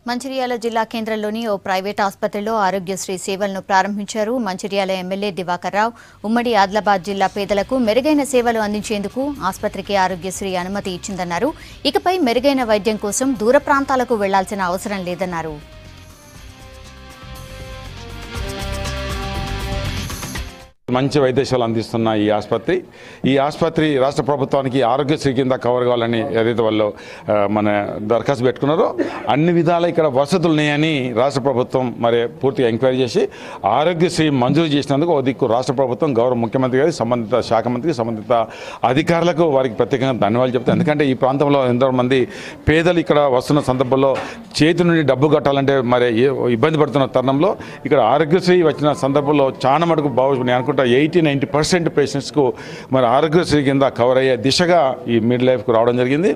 మంచిర్యాల జిల్లా కేంద్రంలోని ఓ ప్రైవేట్ ఆసుపత్రిలో ఆరోగ్యశ్రీ సేవలను ప్రారంభించారు. మంచిర్యాల ఎమ్మెల్యే దివాకర్ రావు ఉమ్మడి ఆదిలాబాద్ జిల్లా పేదలకు మెరుగైన సేవలు అందించేందుకు ఆసుపత్రికి ఆరోగ్యశ్రీ అనుమతి ఇచ్చిందన్నారు. ఇకపై మెరుగైన వైద్యం కోసం దూర ప్రాంతాలకు వెళ్లాల్సిన అవసరం లేదన్నారు. మంచి వైద్య సేవలు అందిస్తున్న ఈ ఆసుపత్రి రాష్ట్ర ప్రభుత్వానికి ఆరోగ్యశ్రీ కింద కవర్ కావాలని ఏదైతే వాళ్ళు మన దరఖాస్తు పెట్టుకున్నారో అన్ని విధాల ఇక్కడ వసతులు ఉన్నాయని రాష్ట్ర ప్రభుత్వం మరి పూర్తిగా ఎంక్వైరీ చేసి ఆరోగ్యశ్రీ మంజూరు చేసినందుకు ఓ దిక్కు రాష్ట్ర ప్రభుత్వం గౌరవ ముఖ్యమంత్రి గారి సంబంధిత శాఖ మంత్రికి సంబంధిత అధికారులకు వారికి ప్రత్యేకంగా ధన్యవాదాలు చెప్తారు. ఎందుకంటే ఈ ప్రాంతంలో ఎంతో మంది పేదలు ఇక్కడ వస్తున్న సందర్భంలో చేతి నుండి డబ్బు కట్టాలంటే మరి ఇబ్బంది పడుతున్న తరుణంలో ఇక్కడ ఆరోగ్యశ్రీ వచ్చిన సందర్భంలో చాలా మటుకు బాగుంది అనుకుంటా 80-90% పేషెంట్స్కు మరి ఆరోగ్యశ్రీ కింద కవర్ అయ్యే దిశగా ఈ మిడ్ లైఫ్కు రావడం జరిగింది.